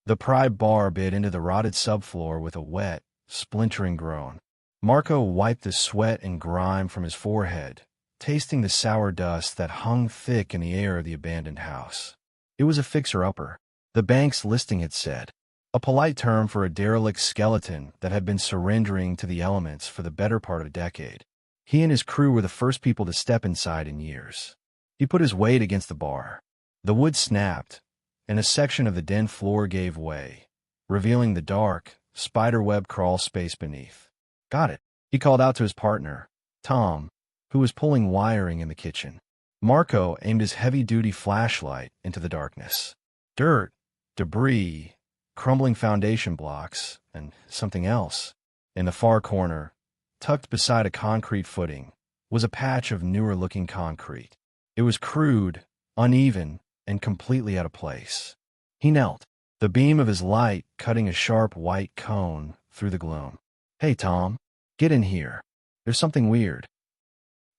The pry bar bit into the rotted subfloor with a wet, splintering groan. Marco wiped the sweat and grime from his forehead, tasting the sour dust that hung thick in the air of the abandoned house. It was a fixer-upper. The bank's listing had said, a polite term for a derelict skeleton that had been surrendering to the elements for the better part of a decade. He and his crew were the first people to step inside in years. He put his weight against the bar. The wood snapped, and a section of the den floor gave way, revealing the dark, spiderweb crawl space beneath. Got it, he called out to his partner, Tom, who was pulling wiring in the kitchen. Marco aimed his heavy-duty flashlight into the darkness. Dirt, debris, crumbling foundation blocks, and something else. In the far corner, tucked beside a concrete footing, was a patch of newer-looking concrete. It was crude, uneven, and completely out of place. He knelt, the beam of his light cutting a sharp white cone through the gloom. Hey, Tom, get in here. There's something weird.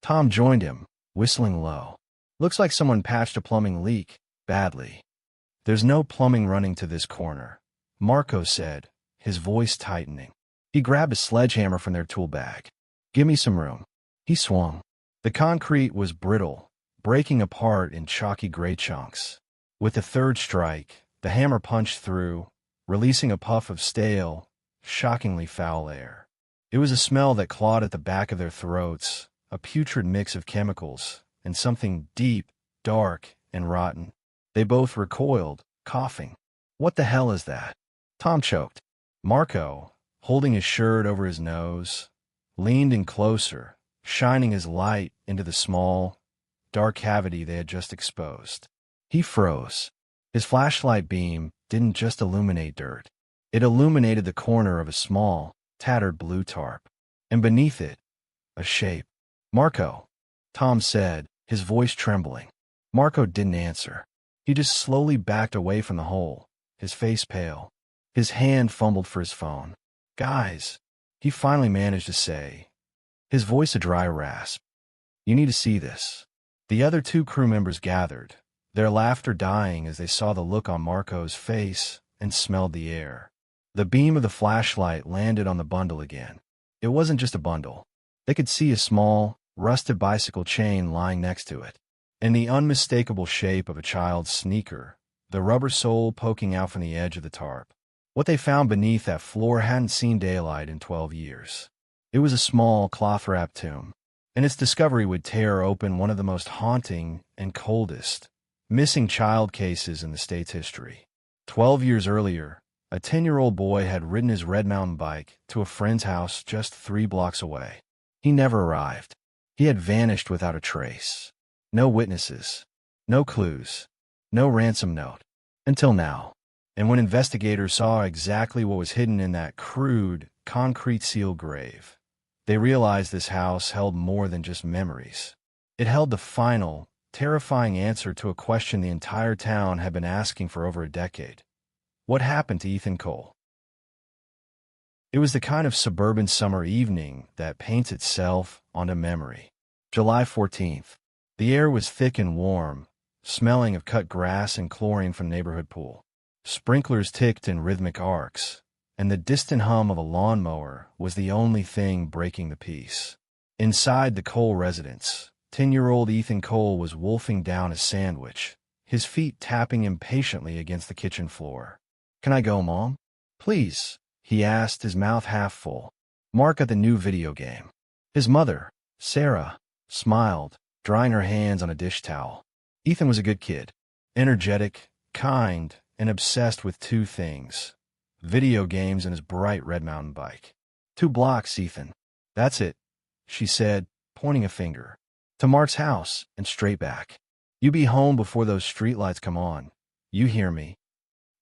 Tom joined him, whistling low. Looks like someone patched a plumbing leak, badly. There's no plumbing running to this corner, Marco said, his voice tightening. He grabbed a sledgehammer from their tool bag. Give me some room. He swung. The concrete was brittle, breaking apart in chalky gray chunks. With the third strike, the hammer punched through, releasing a puff of stale, shockingly foul air. It was a smell that clawed at the back of their throats, a putrid mix of chemicals, and something deep, dark, and rotten. They both recoiled, coughing. What the hell is that? Tom choked. Marco, holding his shirt over his nose, leaned in closer, shining his light into the small, dark cavity they had just exposed. He froze. His flashlight beam didn't just illuminate dirt. It illuminated the corner of a small, tattered blue tarp. And beneath it, a shape. Marco, Tom said, his voice trembling. Marco didn't answer. He just slowly backed away from the hole, his face pale. His hand fumbled for his phone. Guys, he finally managed to say, his voice a dry rasp. You need to see this. The other two crew members gathered, their laughter dying as they saw the look on Marco's face and smelled the air. The beam of the flashlight landed on the bundle again. It wasn't just a bundle. They could see a small, rusted bicycle chain lying next to it, and the unmistakable shape of a child's sneaker, the rubber sole poking out from the edge of the tarp. What they found beneath that floor hadn't seen daylight in 12 years. It was a small, cloth-wrapped tomb, and its discovery would tear open one of the most haunting and coldest missing child cases in the state's history. 12 years earlier, a 10-year-old boy had ridden his red mountain bike to a friend's house just 3 blocks away. He never arrived. He had vanished without a trace. No witnesses, no clues, no ransom note. Until now. And when investigators saw exactly what was hidden in that crude, concrete-sealed grave, they realized this house held more than just memories. It held the final, terrifying answer to a question the entire town had been asking for over a decade. What happened to Ethan Cole? It was the kind of suburban summer evening that paints itself onto memory. July 14th. The air was thick and warm, smelling of cut grass and chlorine from the neighborhood pool. Sprinklers ticked in rhythmic arcs, and the distant hum of a lawnmower was the only thing breaking the peace. Inside the Cole residence, 10-year-old Ethan Cole was wolfing down a sandwich, his feet tapping impatiently against the kitchen floor. "Can I go, Mom? Please," he asked, his mouth half full. Mark at the new video game. His mother, Sarah, smiled, drying her hands on a dish towel. Ethan was a good kid, energetic, kind, and obsessed with 2 things: video games and his bright red mountain bike. 2 blocks, Ethan. That's it, she said, pointing a finger. To Mark's house and straight back. You be home before those streetlights come on. You hear me?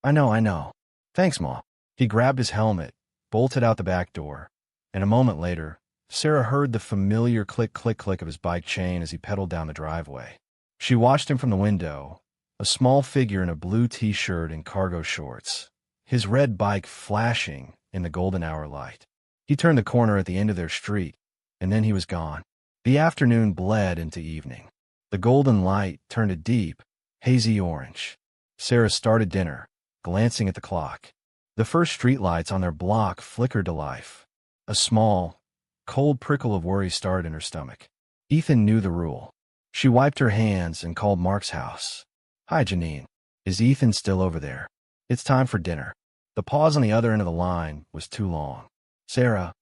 I know. Thanks, Ma. He grabbed his helmet, bolted out the back door, and a moment later, Sarah heard the familiar click-click-click of his bike chain as he pedaled down the driveway. She watched him from the window, a small figure in a blue t-shirt and cargo shorts, his red bike flashing in the golden hour light. He turned the corner at the end of their street, and then he was gone. The afternoon bled into evening. The golden light turned a deep, hazy orange. Sarah started dinner, glancing at the clock. The first streetlights on their block flickered to life. A small, cold prickle of worry started in her stomach. Ethan knew the rule. She wiped her hands and called Mark's house. "Hi, Janine. Is Ethan still over there? It's time for dinner." The pause on the other end of the line was too long. "Sarah."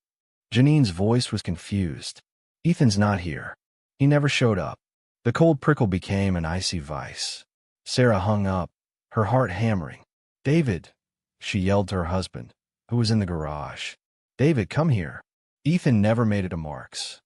Janine's voice was confused. "Ethan's not here. He never showed up." The cold prickle became an icy vice. Sarah hung up, her heart hammering. "David," she yelled to her husband, who was in the garage. "David, come here." Ethan never made it to Mark's.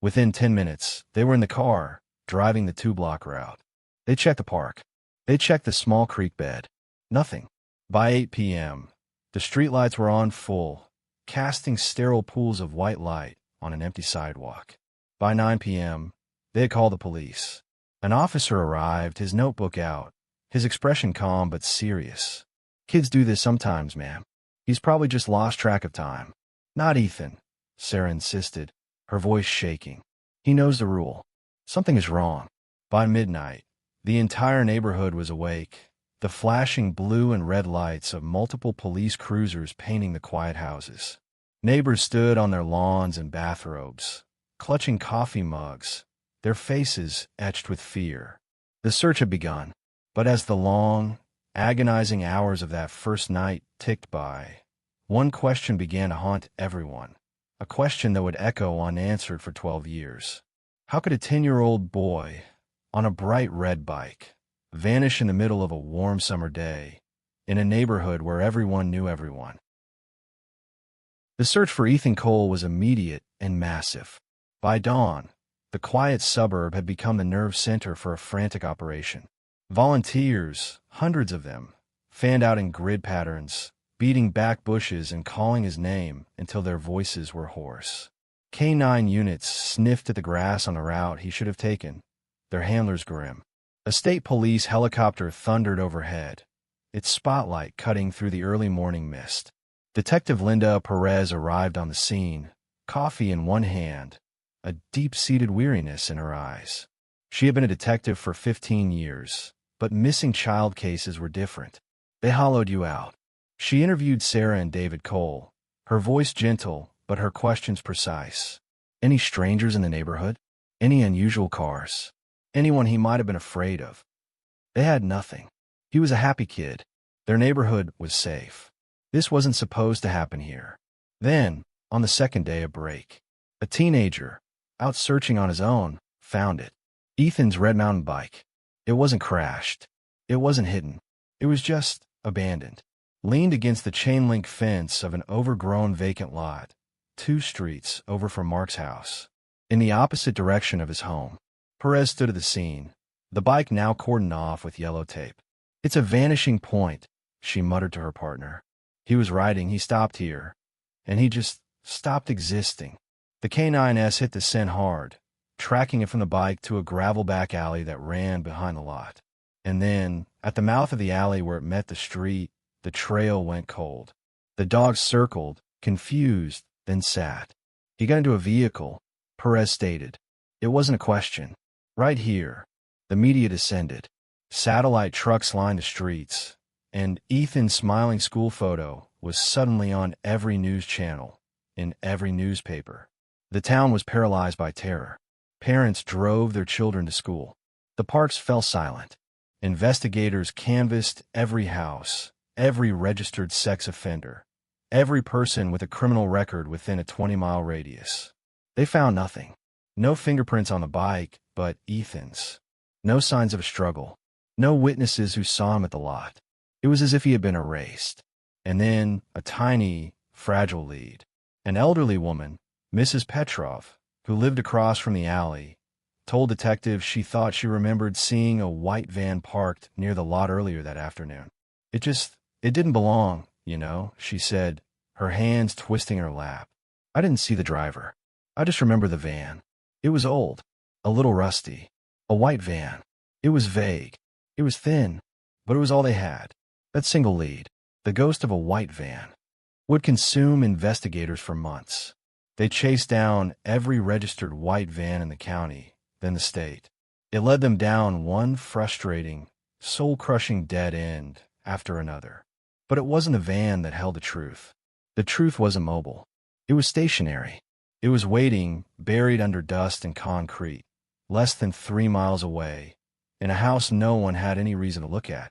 Within 10 minutes, they were in the car, driving the 2-block route. They checked the park. They checked the small creek bed. Nothing. By 8 p.m., the streetlights were on full, casting sterile pools of white light on an empty sidewalk. By 9 p.m., they had called the police. An officer arrived, his notebook out, his expression calm but serious. "Kids do this sometimes, ma'am. He's probably just lost track of time." "Not Ethan," Sarah insisted, her voice shaking. "He knows the rule. Something is wrong." By midnight, the entire neighborhood was awake, the flashing blue and red lights of multiple police cruisers painting the quiet houses. Neighbors stood on their lawns in bathrobes, clutching coffee mugs, their faces etched with fear. The search had begun, but as the long, agonizing hours of that first night ticked by, one question began to haunt everyone, a question that would echo unanswered for 12 years. How could a 10-year-old boy, on a bright red bike, vanish in the middle of a warm summer day, in a neighborhood where everyone knew everyone? The search for Ethan Cole was immediate and massive. By dawn, the quiet suburb had become the nerve center for a frantic operation. Volunteers, hundreds of them, fanned out in grid patterns, beating back bushes and calling his name until their voices were hoarse. K-9 units sniffed at the grass on the route he should have taken, their handlers grim. A state police helicopter thundered overhead, its spotlight cutting through the early morning mist. Detective Linda Perez arrived on the scene, coffee in one hand, a deep-seated weariness in her eyes. She had been a detective for 15 years, but missing child cases were different. They hollowed you out. She interviewed Sarah and David Cole, her voice gentle, but her questions precise. Any strangers in the neighborhood? Any unusual cars? Anyone he might have been afraid of? They had nothing. He was a happy kid. Their neighborhood was safe. This wasn't supposed to happen here. Then, on the second day, a break. A teenager, out searching on his own, found it. Ethan's red mountain bike. It wasn't crashed. It wasn't hidden. It was just abandoned. Leaned against the chain-link fence of an overgrown vacant lot, 2 streets over from Mark's house, in the opposite direction of his home. Perez stood at the scene, the bike now cordoned off with yellow tape. "It's a vanishing point," she muttered to her partner. "He was riding, he stopped here, and he just stopped existing." The K9S hit the scent hard, tracking it from the bike to a gravel back alley that ran behind the lot. And then, at the mouth of the alley where it met the street, the trail went cold. The dog circled, confused, then sat. "He got into a vehicle," Perez stated. It wasn't a question. Right here, the media descended. Satellite trucks lined the streets, and Ethan's smiling school photo was suddenly on every news channel, in every newspaper. The town was paralyzed by terror. Parents drove their children to school. The parks fell silent. Investigators canvassed every house, every registered sex offender, every person with a criminal record within a 20-mile radius. They found nothing. No fingerprints on the bike, but Ethan's. No signs of a struggle. No witnesses who saw him at the lot. It was as if he had been erased. And then a tiny, fragile lead. An elderly woman, Mrs. Petrov, who lived across from the alley, told detectives she thought she remembered seeing a white van parked near the lot earlier that afternoon. It didn't belong, she said, her hands twisting in her lap. "I didn't see the driver. I just remember the van. It was old, a little rusty, a white van. It was vague. It was thin, but it was all they had. That single lead, the ghost of a white van, would consume investigators for months. They chased down every registered white van in the county, then the state. It led them down one frustrating, soul-crushing dead end after another. But it wasn't the van that held the truth. The truth wasn't mobile. It was stationary. It was waiting, buried under dust and concrete, less than 3 miles away, in a house no one had any reason to look at.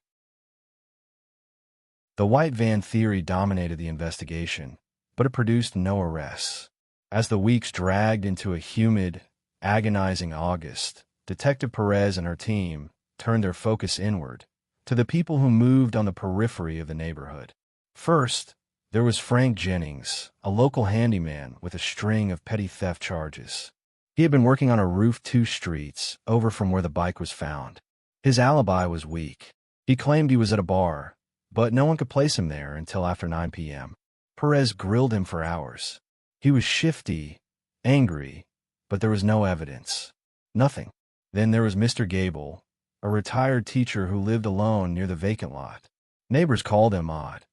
The white van theory dominated the investigation, but it produced no arrests. As the weeks dragged into a humid, agonizing August, Detective Perez and her team turned their focus inward, to the people who moved on the periphery of the neighborhood. First, there was Frank Jennings, a local handyman with a string of petty theft charges. He had been working on a roof 2 streets over from where the bike was found. His alibi was weak. He claimed he was at a bar, but no one could place him there until after 9 p.m. Perez grilled him for hours. He was shifty, angry, but there was no evidence. Nothing. Then there was Mr. Gable, a retired teacher who lived alone near the vacant lot. Neighbors called him odd.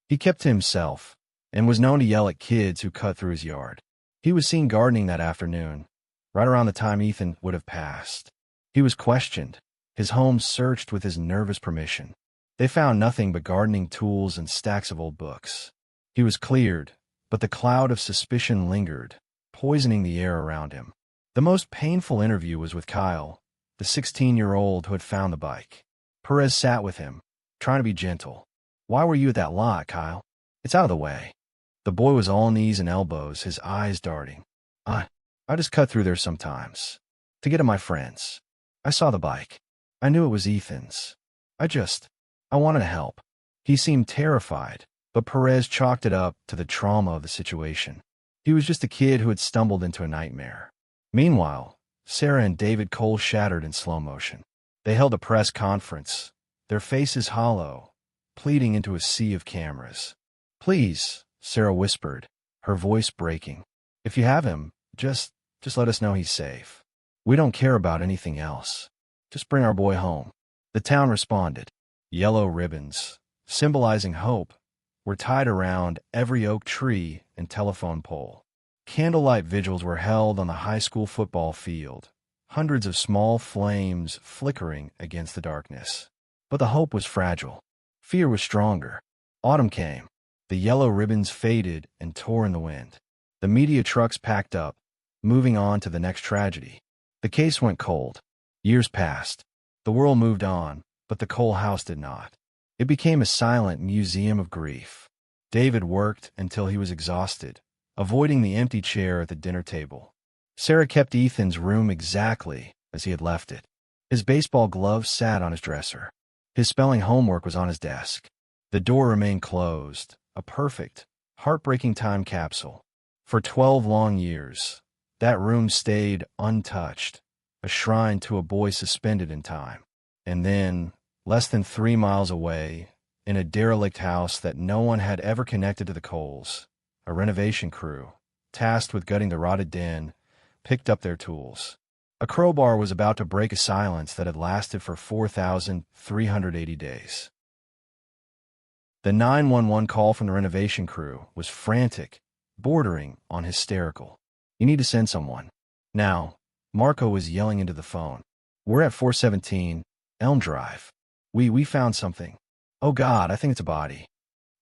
He kept to himself and was known to yell at kids who cut through his yard. He was seen gardening that afternoon, right around the time Ethan would have passed. He was questioned, his home searched with his nervous permission. They found nothing but gardening tools and stacks of old books. He was cleared, but the cloud of suspicion lingered, poisoning the air around him. The most painful interview was with Kyle, the 16-year-old who had found the bike. Perez sat with him, trying to be gentle. "Why were you at that lot, Kyle? It's out of the way." The boy was all knees and elbows, his eyes darting. I just cut through there sometimes, to get to my friends. I saw the bike. I knew it was Ethan's. I wanted to help." He seemed terrified, but Perez chalked it up to the trauma of the situation. He was just a kid who had stumbled into a nightmare. Meanwhile, Sarah and David Cole shattered in slow motion. They held a press conference, their faces hollow, pleading into a sea of cameras. "Please," Sarah whispered, her voice breaking. "If you have him, just let us know he's safe. We don't care about anything else. Just bring our boy home." The town responded. Yellow ribbons, symbolizing hope, were tied around every oak tree and telephone pole. Candlelight vigils were held on the high school football field, hundreds of small flames flickering against the darkness. But the hope was fragile. Fear was stronger. Autumn came. The yellow ribbons faded and tore in the wind. The media trucks packed up, moving on to the next tragedy. The case went cold. Years passed. The world moved on, but the Cole house did not. It became a silent museum of grief. David worked until he was exhausted, avoiding the empty chair at the dinner table. Sarah kept Ethan's room exactly as he had left it. His baseball gloves sat on his dresser. His spelling homework was on his desk. The door remained closed, a perfect, heartbreaking time capsule. For 12 long years, that room stayed untouched, a shrine to a boy suspended in time. And then, less than 3 miles away, in a derelict house that no one had ever connected to the Coles, a renovation crew, tasked with gutting the rotted den, picked up their tools. A crowbar was about to break a silence that had lasted for 4,380 days. The 911 call from the renovation crew was frantic, bordering on hysterical. "You need to send someone. Now." Marco was yelling into the phone. "We're at 417 Elm Drive. We found something. Oh God, I think it's a body."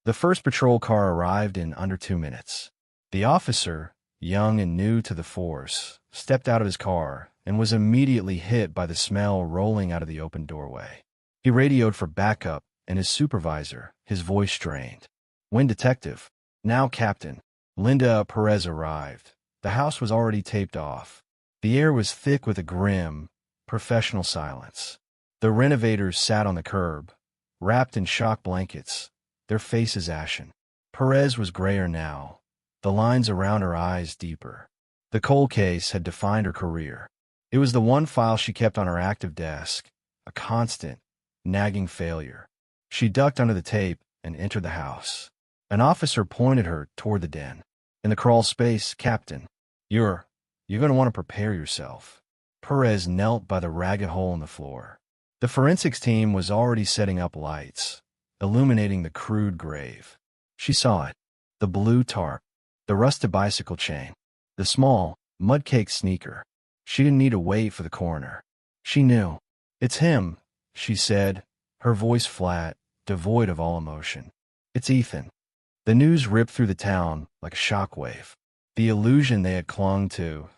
The first patrol car arrived in under 2 minutes. The officer, young and new to the force, stepped out of his car and was immediately hit by the smell rolling out of the open doorway. He radioed for backup, and his supervisor, his voice strained. "When detective?" "Now captain." Linda Perez arrived. The house was already taped off. The air was thick with a grim, professional silence. The renovators sat on the curb, wrapped in shock blankets, their faces ashen. Perez was grayer now, the lines around her eyes deeper. The Cole case had defined her career. It was the one file she kept on her active desk, a constant, nagging failure. She ducked under the tape and entered the house. An officer pointed her toward the den. "In the crawl space, Captain. You're going to want to prepare yourself." Perez knelt by the ragged hole in the floor. The forensics team was already setting up lights, illuminating the crude grave. She saw it. The blue tarp, the rusted bicycle chain, the small, mud-caked sneaker. She didn't need to wait for the coroner. She knew. "It's him," she said, her voice flat, devoid of all emotion. It's Ethan. The news ripped through the town like a shockwave. The illusion they had clung to,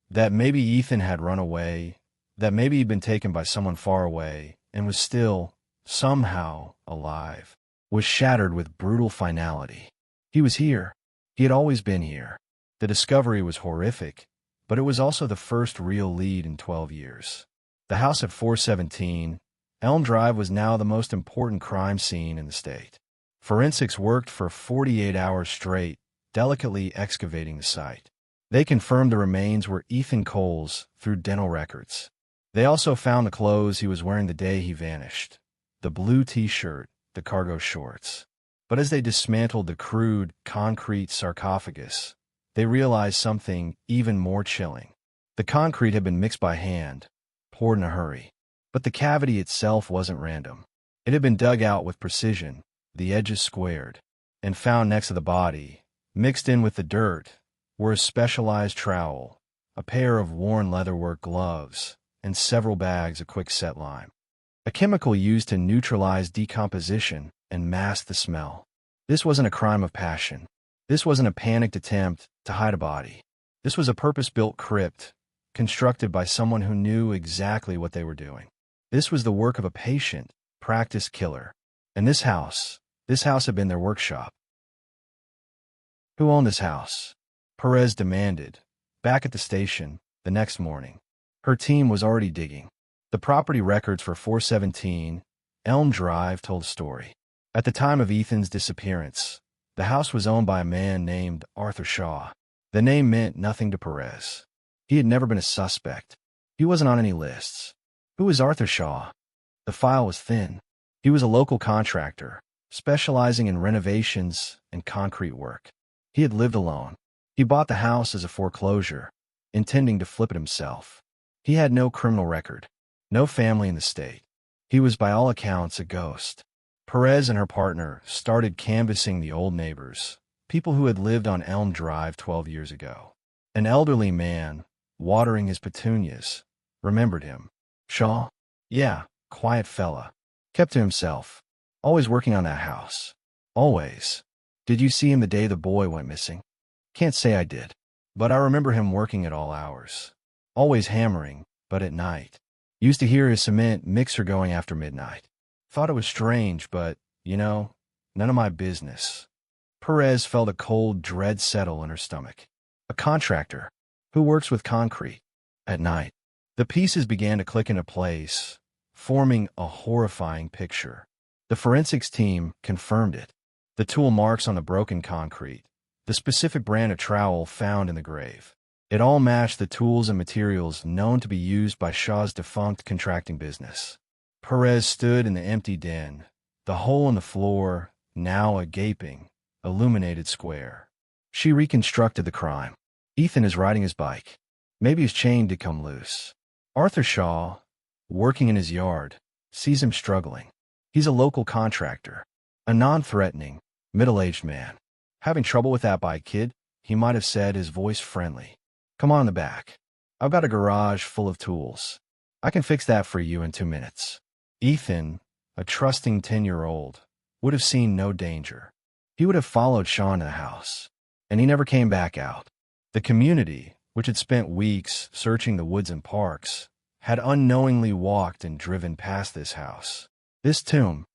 that maybe Ethan had run away, that maybe he'd been taken by someone far away and was still, somehow, alive, was shattered with brutal finality. He was here. He had always been here. The discovery was horrific, but it was also the first real lead in 12 years. The house at 417 Elm Drive was now the most important crime scene in the state. Forensics worked for 48 hours straight, delicately excavating the site. They confirmed the remains were Ethan Cole's through dental records. They also found the clothes he was wearing the day he vanished, the blue t-shirt, the cargo shorts. But as they dismantled the crude, concrete sarcophagus, they realized something even more chilling. The concrete had been mixed by hand, poured in a hurry. But the cavity itself wasn't random. It had been dug out with precision, the edges squared, and found next to the body, mixed in with the dirt, were a specialized trowel, a pair of worn leatherwork gloves, and several bags of quick-set lime, a chemical used to neutralize decomposition and mask the smell. This wasn't a crime of passion. This wasn't a panicked attempt to hide a body. This was a purpose-built crypt, constructed by someone who knew exactly what they were doing. This was the work of a patient, practiced killer. And this house had been their workshop. Who owned this house? Perez demanded, back at the station, the next morning. Her team was already digging. The property records for 417 Elm Drive told a story. At the time of Ethan's disappearance, the house was owned by a man named Arthur Shaw. The name meant nothing to Perez. He had never been a suspect. He wasn't on any lists. Who was Arthur Shaw? The file was thin. He was a local contractor, specializing in renovations and concrete work. He had lived alone. He bought the house as a foreclosure, intending to flip it himself. He had no criminal record, no family in the state. He was by all accounts a ghost. Perez and her partner started canvassing the old neighbors, people who had lived on Elm Drive 12 years ago. An elderly man, watering his petunias, remembered him. Shaw? Yeah, quiet fella. Kept to himself. Always working on that house. Always. Did you see him the day the boy went missing? Can't say I did. But I remember him working at all hours. Always hammering, but at night. Used to hear his cement mixer going after midnight. Thought it was strange, but, none of my business. Perez felt a cold dread settle in her stomach. A contractor who works with concrete at night. The pieces began to click into place, forming a horrifying picture. The forensics team confirmed it. The tool marks on the broken concrete, the specific brand of trowel found in the grave. It all matched the tools and materials known to be used by Shaw's defunct contracting business. Perez stood in the empty den, the hole in the floor, now a gaping, illuminated square. She reconstructed the crime. Ethan is riding his bike. Maybe his chain did come loose. Arthur Shaw, working in his yard, sees him struggling. He's a local contractor, a non-threatening, middle-aged man. Having trouble with that bike, kid, he might have said, his voice friendly. Come on in the back. I've got a garage full of tools. I can fix that for you in 2 minutes. Ethan, a trusting 10-year-old, would have seen no danger. He would have followed Shaw into the house, and he never came back out. The community, which had spent weeks searching the woods and parks, had unknowingly walked and driven past this house, this tomb,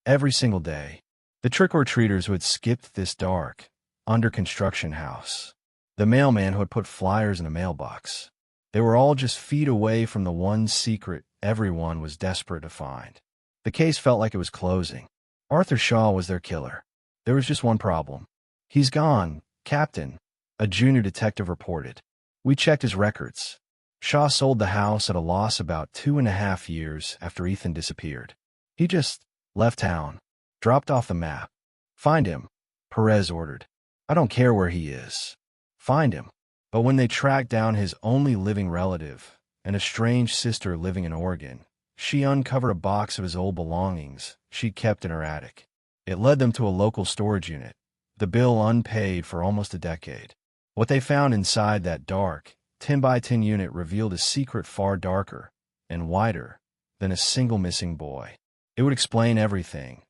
every single day. The trick-or-treaters who had skipped this dark, under-construction house. The mailman who had put flyers in a mailbox. They were all just feet away from the one secret everyone was desperate to find. The case felt like it was closing. Arthur Shaw was their killer. There was just one problem. He's gone, Captain, a junior detective reported. We checked his records. Shaw sold the house at a loss about 2.5 years after Ethan disappeared. He just left town, dropped off the map. Find him, Perez ordered. I don't care where he is. Find him. But when they tracked down his only living relative, an estranged sister living in Oregon, she uncovered a box of his old belongings she kept in her attic. It led them to a local storage unit, the bill unpaid for almost a decade. What they found inside that dark, 10-by-10 unit revealed a secret far darker and wider than a single missing boy. It would explain everything.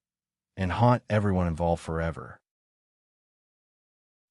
and haunt everyone involved forever.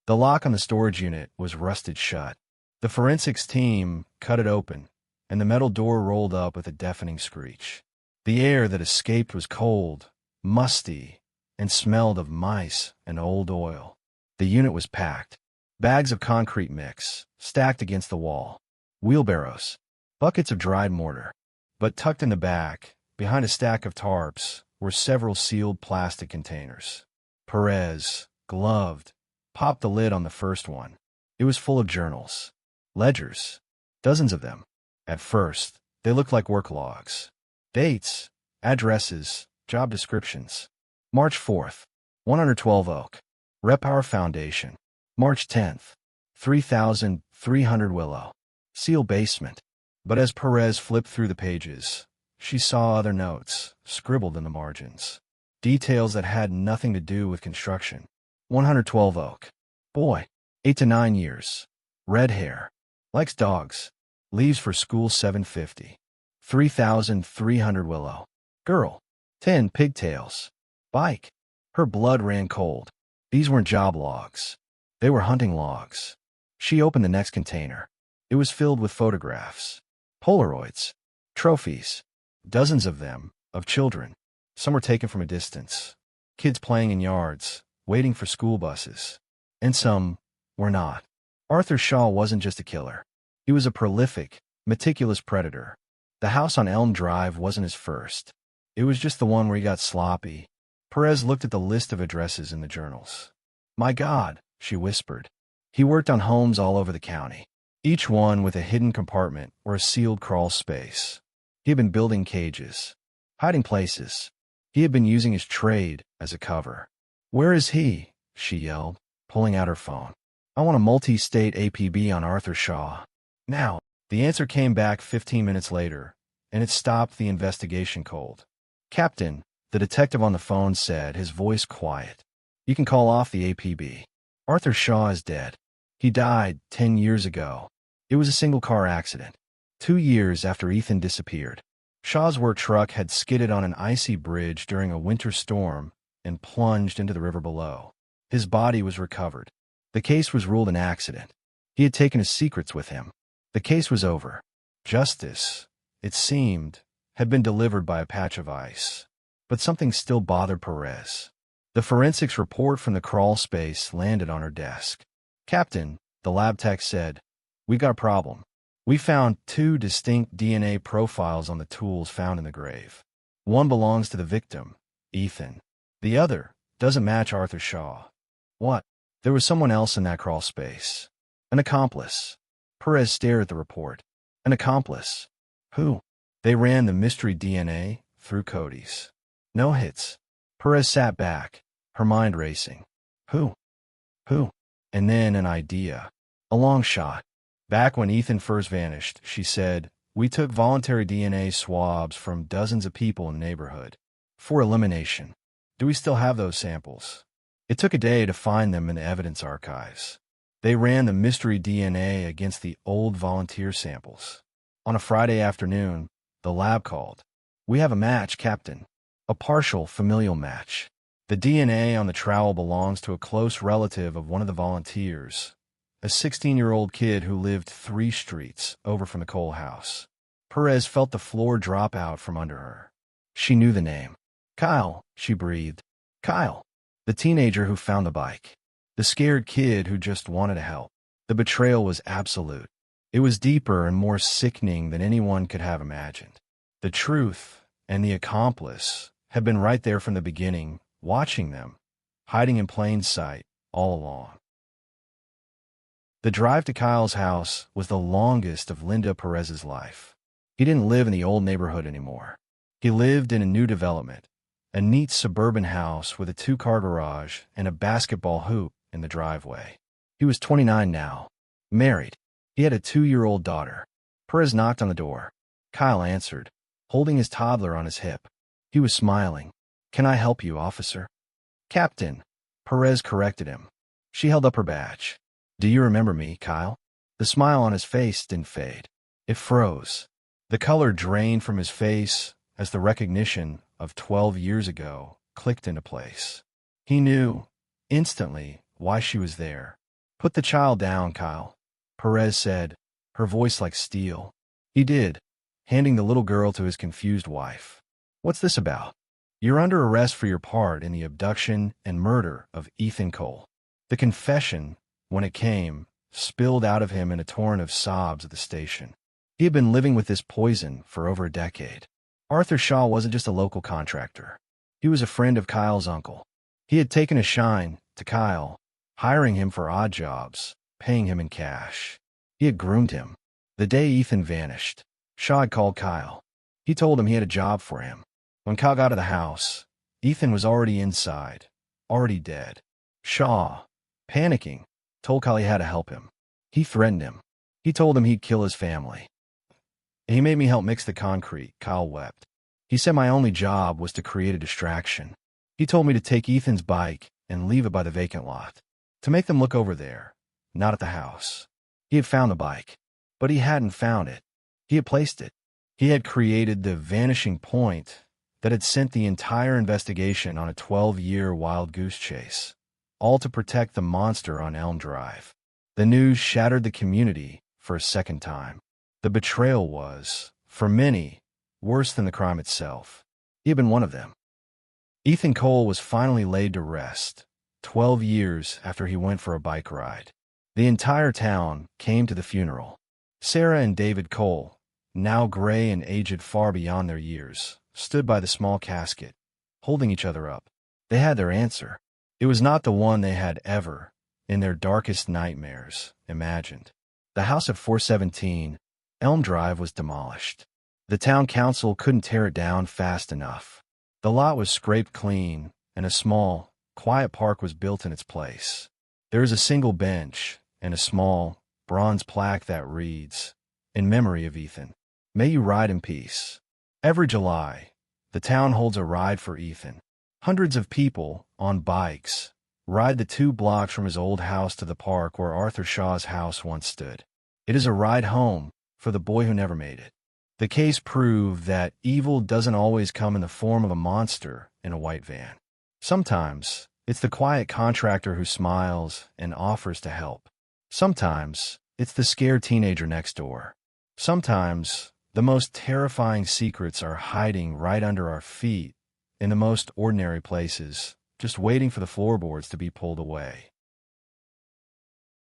The lock on the storage unit was rusted shut. The forensics team cut it open, and the metal door rolled up with a deafening screech. The air that escaped was cold, musty, and smelled of mice and old oil. The unit was packed. Bags of concrete mix, stacked against the wall. Wheelbarrows. Buckets of dried mortar. But tucked in the back, behind a stack of tarps, were several sealed plastic containers. Perez, gloved, popped the lid on the first one. It was full of journals. Ledgers. Dozens of them. At first, they looked like work logs. Dates, addresses, job descriptions. March 4th, 112 Oak. Repower Foundation. March 10th, 3,300 Willow. Seal basement. But as Perez flipped through the pages, she saw other notes, scribbled in the margins. Details that had nothing to do with construction. 112 Oak. Boy, 8 to 9 years. Red hair. Likes dogs. Leaves for school 7:50. 3,300 Willow. Girl. 10 pigtails. Bike. Her blood ran cold. These weren't job logs. They were hunting logs. She opened the next container. It was filled with photographs. Polaroids. Trophies. Dozens of them, of children. Some were taken from a distance. Kids playing in yards, waiting for school buses. And some were not. Arthur Shaw wasn't just a killer. He was a prolific, meticulous predator. The house on Elm Drive wasn't his first. It was just the one where he got sloppy. Perez looked at the list of addresses in the journals. My God, she whispered. He worked on homes all over the county, each one with a hidden compartment or a sealed crawl space. He had been building cages, hiding places. He had been using his trade as a cover. Where is he? She yelled, pulling out her phone. I want a multi-state APB on Arthur Shaw. Now. The answer came back 15 minutes later, and it stopped the investigation cold. Captain, the detective on the phone said, his voice quiet. You can call off the APB. Arthur Shaw is dead. He died 10 years ago. It was a single-car accident. 2 years after Ethan disappeared. Shaw's work truck had skidded on an icy bridge during a winter storm and plunged into the river below. His body was recovered. The case was ruled an accident. He had taken his secrets with him. The case was over. Justice, it seemed, had been delivered by a patch of ice. But something still bothered Perez. The forensics report from the crawl space landed on her desk. Captain, the lab tech said, we got a problem. We found 2 distinct DNA profiles on the tools found in the grave. One belongs to the victim, Ethan. The other doesn't match Arthur Shaw. What? There was someone else in that crawl space. An accomplice. Perez stared at the report. An accomplice. Who? They ran the mystery DNA through Cody's. No hits. Perez sat back, her mind racing. Who? Who? And then an idea. A long shot. Back when Ethan first vanished, she said, we took voluntary DNA swabs from dozens of people in the neighborhood. For elimination. Do we still have those samples? It took a day to find them in the evidence archives. They ran the mystery DNA against the old volunteer samples. On a Friday afternoon, the lab called. We have a match, Captain. A partial familial match. The DNA on the trowel belongs to a close relative of one of the volunteers, a 16-year-old kid who lived 3 streets over from the Cole house. Perez felt the floor drop out from under her. She knew the name. Kyle, she breathed. Kyle, the teenager who found the bike. The scared kid who just wanted to help. The betrayal was absolute. It was deeper and more sickening than anyone could have imagined. The truth and the accomplice had been right there from the beginning, watching them, hiding in plain sight all along. The drive to Kyle's house was the longest of Linda Perez's life. He didn't live in the old neighborhood anymore. He lived in a new development, a neat suburban house with a 2-car garage and a basketball hoop in the driveway. He was 29 now, married. He had a 2-year-old daughter. Perez knocked on the door. Kyle answered, holding his toddler on his hip. He was smiling. Can I help you, officer? Captain, Perez corrected him. She held up her badge. Do you remember me, Kyle? The smile on his face didn't fade. It froze. The color drained from his face as the recognition of 12 years ago clicked into place. He knew, instantly, why she was there. "Put the child down, Kyle," Perez said, her voice like steel. He did, handing the little girl to his confused wife. "What's this about?" "You're under arrest for your part in the abduction and murder of Ethan Cole." The confession, when it came, spilled out of him in a torrent of sobs at the station. He had been living with this poison for over a decade. Arthur Shaw wasn't just a local contractor. He was a friend of Kyle's uncle. He had taken a shine to Kyle, hiring him for odd jobs, paying him in cash. He had groomed him. The day Ethan vanished, Shaw had called Kyle. He told him he had a job for him. When Kyle got to the house, Ethan was already inside, already dead. Shaw, panicking, told Kyle he had to help him. He threatened him. He told him he'd kill his family. "He made me help mix the concrete," Kyle wept. "He said my only job was to create a distraction. He told me to take Ethan's bike and leave it by the vacant lot, to make them look over there, not at the house." He had found the bike, but he hadn't found it. He had placed it. He had created the vanishing point that had sent the entire investigation on a 12-year wild goose chase, all to protect the monster on Elm Drive. The news shattered the community for a second time. The betrayal was, for many, worse than the crime itself. He had been one of them. Ethan Cole was finally laid to rest, 12 years after he went for a bike ride. The entire town came to the funeral. Sarah and David Cole, now gray and aged far beyond their years, stood by the small casket, holding each other up. They had their answer. It was not the one they had ever, in their darkest nightmares, imagined. The house at 417 Elm Drive was demolished. The town council couldn't tear it down fast enough. The lot was scraped clean, and a small, quiet park was built in its place. There is a single bench and a small, bronze plaque that reads, "In memory of Ethan. May you ride in peace." Every July, the town holds a ride for Ethan. Hundreds of people, on bikes, ride the 2 blocks from his old house to the park where Arthur Shaw's house once stood. It is a ride home for the boy who never made it. The case proved that evil doesn't always come in the form of a monster in a white van. Sometimes, it's the quiet contractor who smiles and offers to help. Sometimes, it's the scared teenager next door. Sometimes, the most terrifying secrets are hiding right under our feet, in the most ordinary places, just waiting for the floorboards to be pulled away.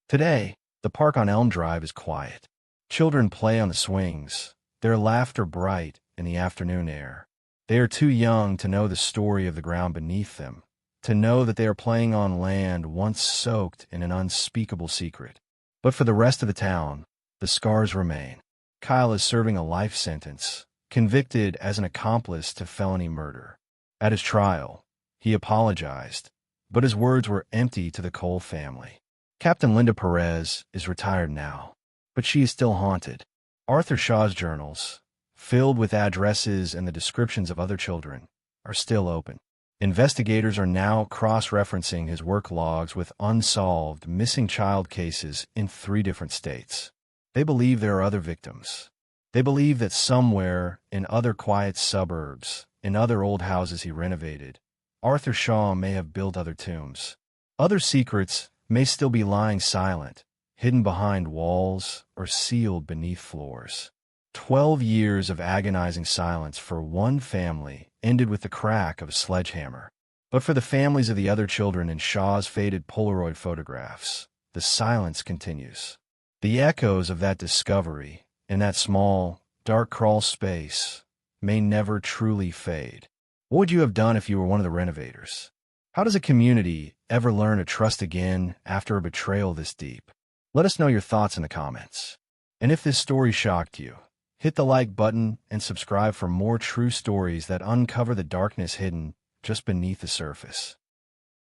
Today, the park on Elm Drive is quiet. Children play on the swings, their laughter bright in the afternoon air. They are too young to know the story of the ground beneath them, to know that they are playing on land once soaked in an unspeakable secret. But for the rest of the town, the scars remain. Kyle is serving a life sentence, convicted as an accomplice to felony murder. At his trial, he apologized, but his words were empty to the Cole family. Captain Linda Perez is retired now, but she is still haunted. Arthur Shaw's journals, filled with addresses and the descriptions of other children, are still open. Investigators are now cross-referencing his work logs with unsolved missing child cases in 3 different states. They believe there are other victims. They believe that somewhere in other quiet suburbs, in other old houses he renovated, Arthur Shaw may have built other tombs. Other secrets may still be lying silent, hidden behind walls or sealed beneath floors. 12 years of agonizing silence for one family ended with the crack of a sledgehammer. But for the families of the other children in Shaw's faded Polaroid photographs, the silence continues. The echoes of that discovery, in that small, dark crawl space, may never truly fade. What would you have done if you were one of the renovators? How does a community ever learn to trust again after a betrayal this deep? Let us know your thoughts in the comments. And if this story shocked you, hit the like button and subscribe for more true stories that uncover the darkness hidden just beneath the surface.